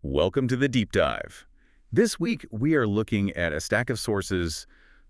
Welcome to the Deep Dive. This week, we are looking at a stack of sources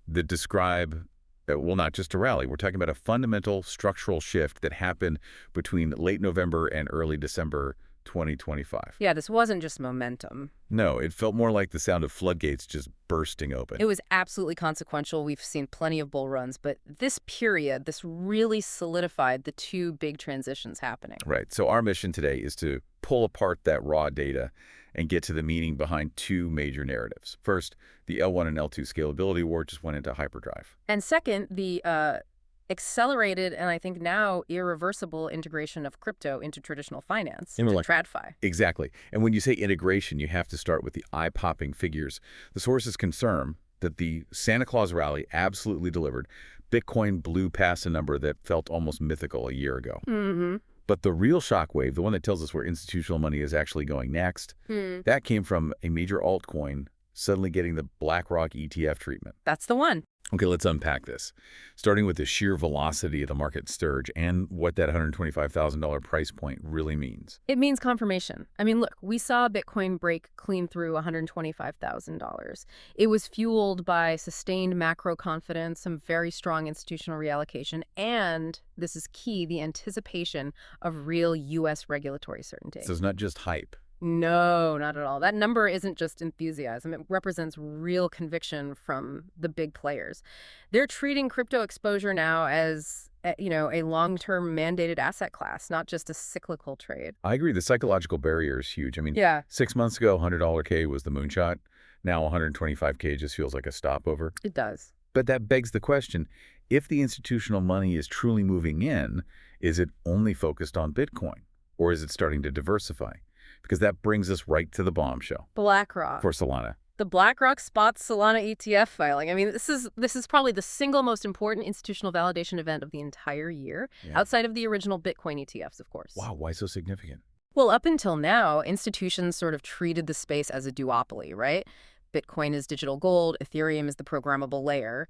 that describe, well, not just a rally. We're talking about a fundamental structural shift that happened between late November and early December 2025. Yeah, this wasn't just momentum. No, it felt more like the sound of floodgates just bursting open. It was absolutely consequential. We've seen plenty of bull runs, but this period, this really solidified the two big transitions happening. Right. So our mission today is to pull apart that raw data and get to the meaning behind two major narratives. First, the L1 and L2 scalability war just went into hyperdrive. And second, the accelerated and I think now irreversible integration of crypto into traditional finance, into TradFi. Exactly. And when you say integration, you have to start with the eye-popping figures. The sources confirm that the Santa Claus rally absolutely delivered. Bitcoin blew past a number that felt almost mythical a year ago. Mm-hmm. But the real shockwave, the one that tells us where institutional money is actually going next, that came from a major altcoin suddenly getting the BlackRock ETF treatment. That's the one. Okay, let's unpack this, starting with the sheer velocity of the market surge and what that $125,000 price point really means. It means confirmation. I mean, look, we saw Bitcoin break clean through $125,000. It was fueled by sustained macro confidence, some very strong institutional reallocation, and, this is key, the anticipation of real U.S. regulatory certainty. So it's not just hype. No, not at all. That number isn't just enthusiasm. It represents real conviction from the big players. They're treating crypto exposure now as, a long-term mandated asset class, not just a cyclical trade. I agree. The psychological barrier is huge. I mean, yeah. 6 months ago, $100 K was the moonshot. Now $125K just feels like a stopover. It does. But that begs the question, if the institutional money is truly moving in, is it only focused on Bitcoin? Or is it starting to diversify? Because that brings us right to the bombshell. BlackRock. For Solana. The BlackRock spot Solana ETF filing. I mean, this is probably the single most important institutional validation event of the entire year, outside of the original Bitcoin ETFs, of course. Wow, why so significant? Well, up until now, institutions sort of treated the space as a duopoly, right? Bitcoin is digital gold, Ethereum is the programmable layer.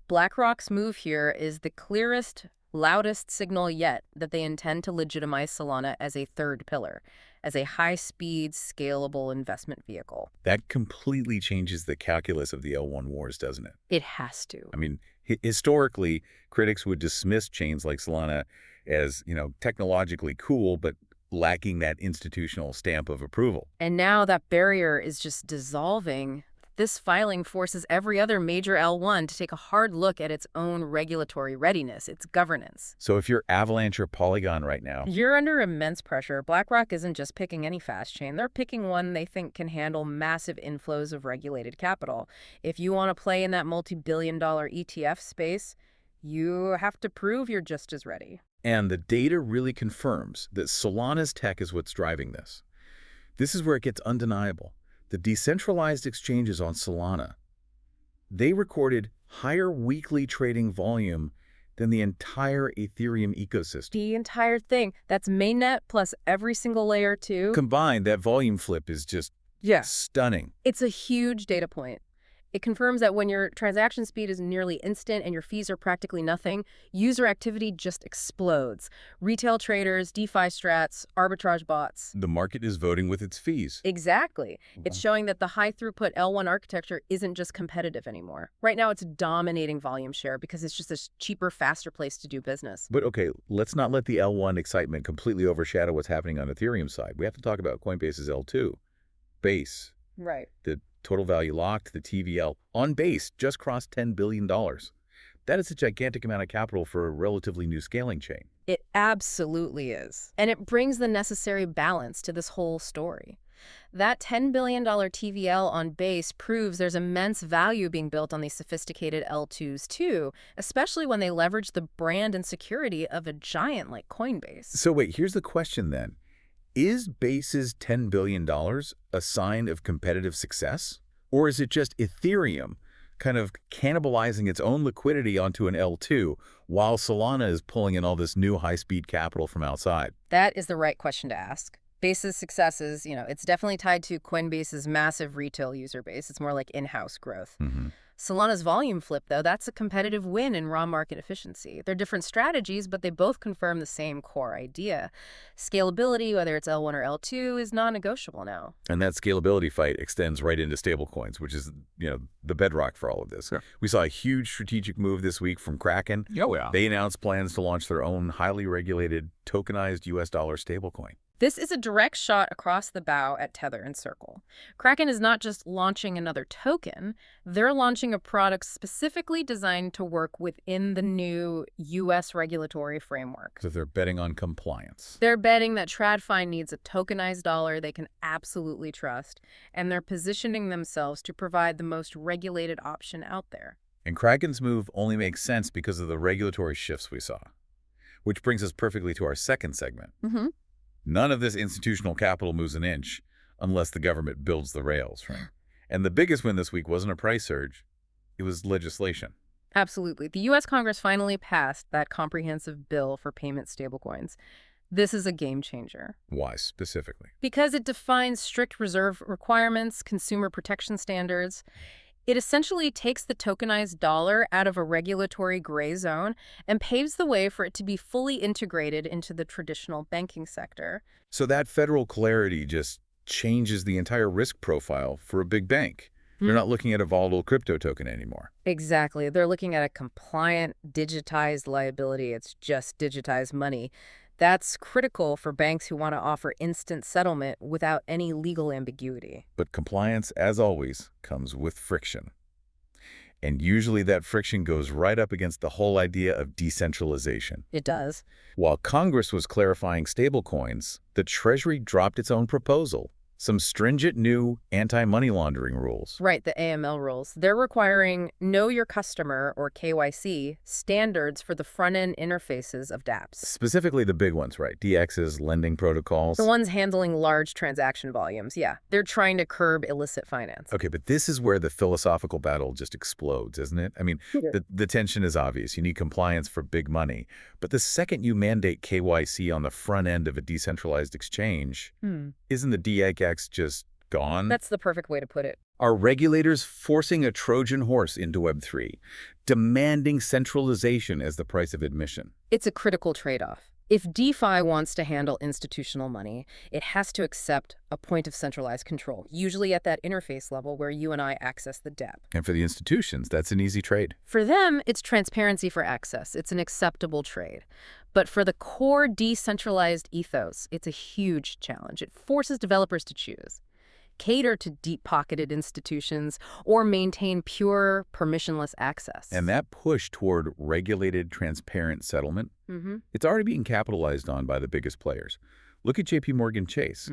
BlackRock's move here is the clearest, loudest signal yet that they intend to legitimize Solana as a third pillar, as a high-speed, scalable investment vehicle. That completely changes the calculus of the L1 wars, doesn't it? It has to. I mean, historically, critics would dismiss chains like Solana as, technologically cool, but lacking that institutional stamp of approval. And now that barrier is just dissolving. This filing forces every other major L1 to take a hard look at its own regulatory readiness, its governance. So if you're Avalanche or Polygon right now, you're under immense pressure. BlackRock isn't just picking any fast chain. They're picking one they think can handle massive inflows of regulated capital. If you want to play in that multi-billion-dollar ETF space, you have to prove you're just as ready. And the data really confirms that Solana's tech is what's driving this. This is where it gets undeniable. The decentralized exchanges on Solana, they recorded higher weekly trading volume than the entire Ethereum ecosystem. The entire thing. That's mainnet plus every single layer too. Combined, that volume flip is just stunning. It's a huge data point. It confirms that when your transaction speed is nearly instant and your fees are practically nothing, user activity just explodes. Retail traders, DeFi strats, arbitrage bots. The market is voting with its fees. Exactly. It's showing that the high-throughput L1 architecture isn't just competitive anymore. Right now, it's dominating volume share because it's just a cheaper, faster place to do business. But okay, let's not let the L1 excitement completely overshadow what's happening on Ethereum side. We have to talk about Coinbase's L2. Base. Right. The total value locked, the TVL, on Base, just crossed $10 billion. That is a gigantic amount of capital for a relatively new scaling chain. It absolutely is. And it brings the necessary balance to this whole story. That $10 billion TVL on Base proves there's immense value being built on these sophisticated L2s too, especially when they leverage the brand and security of a giant like Coinbase. So wait, here's the question then. Is Base's $10 billion a sign of competitive success? Or is it just Ethereum kind of cannibalizing its own liquidity onto an L2 while Solana is pulling in all this new high-speed capital from outside? That is the right question to ask. Base's success is, it's definitely tied to Coinbase's massive retail user base. It's more like in-house growth. Solana's volume flip, though, that's a competitive win in raw market efficiency. They're different strategies, but they both confirm the same core idea. Scalability, whether it's L1 or L2, is non-negotiable now. And that scalability fight extends right into stablecoins, which is, the bedrock for all of this. Sure. We saw a huge strategic move this week from Kraken. Oh, yeah. They announced plans to launch their own highly regulated tokenized US dollar stablecoin. This is a direct shot across the bow at Tether and Circle. Kraken is not just launching another token, they're launching a product specifically designed to work within the new U.S. regulatory framework. So they're betting on compliance. They're betting that TradFi needs a tokenized dollar they can absolutely trust, and they're positioning themselves to provide the most regulated option out there. And Kraken's move only makes sense because of the regulatory shifts we saw. Which brings us perfectly to our second segment. None of this institutional capital moves an inch unless the government builds the rails, right? And the biggest win this week wasn't a price surge. It was legislation. Absolutely. The U.S. Congress finally passed that comprehensive bill for payment stablecoins. This is a game changer. Why specifically? Because it defines strict reserve requirements, consumer protection standards. It essentially takes the tokenized dollar out of a regulatory gray zone and paves the way for it to be fully integrated into the traditional banking sector. So that federal clarity just changes the entire risk profile for a big bank. They're not looking at a volatile crypto token anymore. Exactly. They're looking at a compliant, digitized liability. It's just digitized money. That's critical for banks who want to offer instant settlement without any legal ambiguity. But compliance, as always, comes with friction. And usually that friction goes right up against the whole idea of decentralization. It does. While Congress was clarifying stablecoins, the Treasury dropped its own proposal. Some stringent new anti-money laundering rules. Right, the AML rules. They're requiring Know Your Customer, or KYC, standards for the front-end interfaces of dApps. Specifically the big ones, right? DXs, lending protocols. The ones handling large transaction volumes, yeah. They're trying to curb illicit finance. Okay, but this is where the philosophical battle just explodes, isn't it? I mean, the tension is obvious. You need compliance for big money. But the second you mandate KYC on the front end of a decentralized exchange, isn't the DX just gone? That's the perfect way to put it. Are regulators forcing a Trojan horse into Web3, demanding centralization as the price of admission? It's a critical trade-off. If DeFi wants to handle institutional money, it has to accept a point of centralized control, usually at that interface level where you and I access the dApp. And for the institutions, that's an easy trade. For them, it's transparency for access. It's an acceptable trade. But for the core decentralized ethos, it's a huge challenge. It forces developers to choose. Cater to deep-pocketed institutions or maintain pure, permissionless access. And that push toward regulated, transparent settlement, it's already being capitalized on by the biggest players. Look at JPMorgan Chase.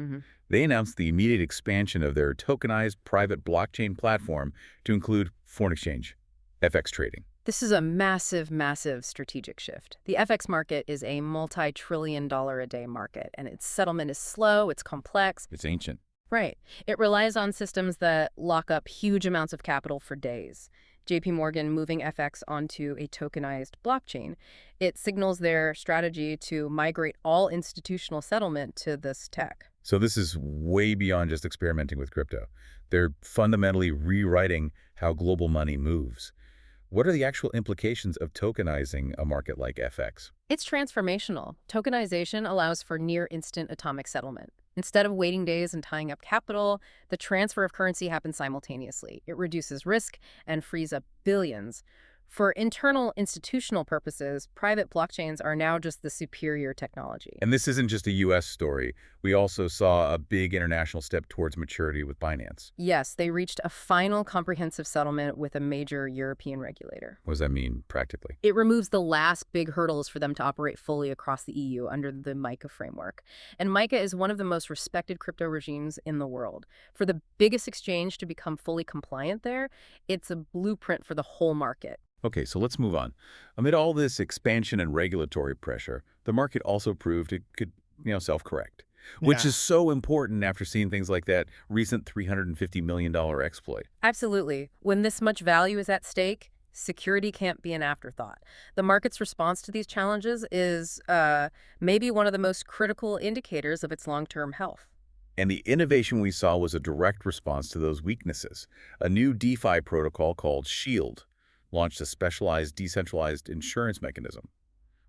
They announced the immediate expansion of their tokenized private blockchain platform to include foreign exchange, FX trading. This is a massive, massive strategic shift. The FX market is a multi-trillion-dollar-a-day market, and its settlement is slow, it's complex. It's ancient. Right. It relies on systems that lock up huge amounts of capital for days. JPMorgan moving FX onto a tokenized blockchain. It signals their strategy to migrate all institutional settlement to this tech. So this is way beyond just experimenting with crypto. They're fundamentally rewriting how global money moves. What are the actual implications of tokenizing a market like FX? It's transformational. Tokenization allows for near-instant atomic settlement. Instead of waiting days and tying up capital, the transfer of currency happens simultaneously. It reduces risk and frees up billions. For internal institutional purposes, private blockchains are now just the superior technology. And this isn't just a U.S. story. We also saw a big international step towards maturity with Binance. Yes, they reached a final comprehensive settlement with a major European regulator. What does that mean practically? It removes the last big hurdles for them to operate fully across the EU under the MiCA framework. And MiCA is one of the most respected crypto regimes in the world. For the biggest exchange to become fully compliant there, it's a blueprint for the whole market. Okay, so let's move on. Amid all this expansion and regulatory pressure, the market also proved it could, self-correct, which is so important after seeing things like that recent $350 million exploit. Absolutely. When this much value is at stake, security can't be an afterthought. The market's response to these challenges is maybe one of the most critical indicators of its long-term health. And the innovation we saw was a direct response to those weaknesses. A new DeFi protocol called SHIELD launched a specialized decentralized insurance mechanism.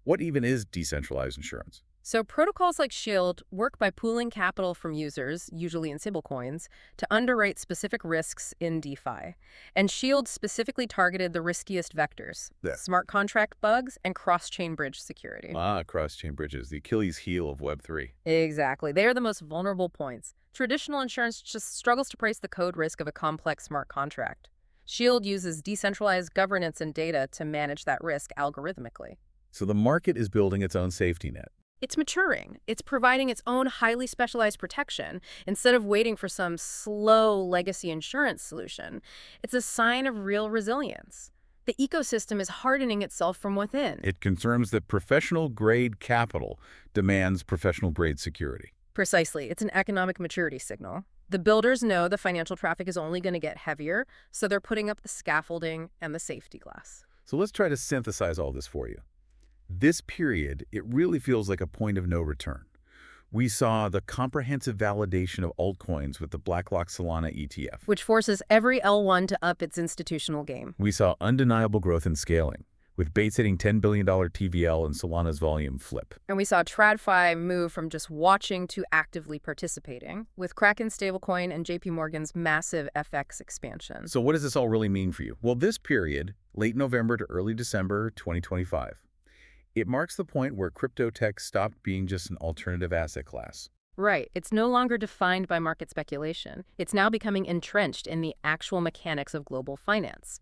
What even is decentralized insurance? So protocols like SHIELD work by pooling capital from users, usually in stablecoins, to underwrite specific risks in DeFi. And SHIELD specifically targeted the riskiest vectors, Yeah. smart contract bugs and cross-chain bridge security. Cross-chain bridges, the Achilles heel of Web3. Exactly. They are the most vulnerable points. Traditional insurance just struggles to price the code risk of a complex smart contract. SHIELD uses decentralized governance and data to manage that risk algorithmically. So the market is building its own safety net. It's maturing. It's providing its own highly specialized protection instead of waiting for some slow legacy insurance solution. It's a sign of real resilience. The ecosystem is hardening itself from within. It confirms that professional-grade capital demands professional-grade security. Precisely. It's an economic maturity signal. The builders know the financial traffic is only going to get heavier, so they're putting up the scaffolding and the safety glass. So let's try to synthesize all this for you. This period, it really feels like a point of no return. We saw the comprehensive validation of altcoins with the BlackRock Solana ETF, which forces every L1 to up its institutional game. We saw undeniable growth in scaling, with Bates hitting $10 billion TVL and Solana's volume flip. And we saw TradFi move from just watching to actively participating, with Kraken stablecoin and JPMorgan's massive FX expansion. So what does this all really mean for you? Well, this period, late November to early December 2025, it marks the point where crypto tech stopped being just an alternative asset class. Right. It's no longer defined by market speculation. It's now becoming entrenched in the actual mechanics of global finance.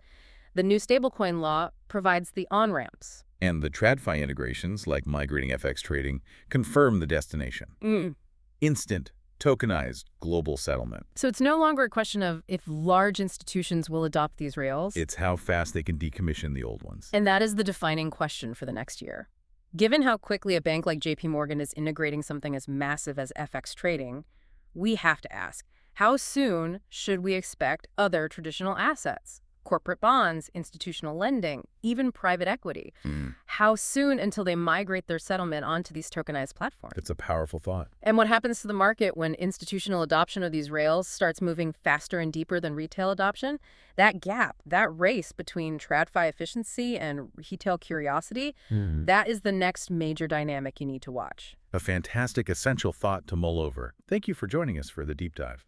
The new stablecoin law provides the on-ramps. And the TradFi integrations, like migrating FX trading, confirm the destination. Instant, tokenized, global settlement. So it's no longer a question of if large institutions will adopt these rails. It's how fast they can decommission the old ones. And that is the defining question for the next year. Given how quickly a bank like JPMorgan is integrating something as massive as FX trading, we have to ask, how soon should we expect other traditional assets? Corporate bonds, institutional lending, even private equity. How soon until they migrate their settlement onto these tokenized platforms? It's a powerful thought. And what happens to the market when institutional adoption of these rails starts moving faster and deeper than retail adoption? That gap, that race between TradFi efficiency and retail curiosity, that is the next major dynamic you need to watch. A fantastic, essential thought to mull over. Thank you for joining us for the deep dive.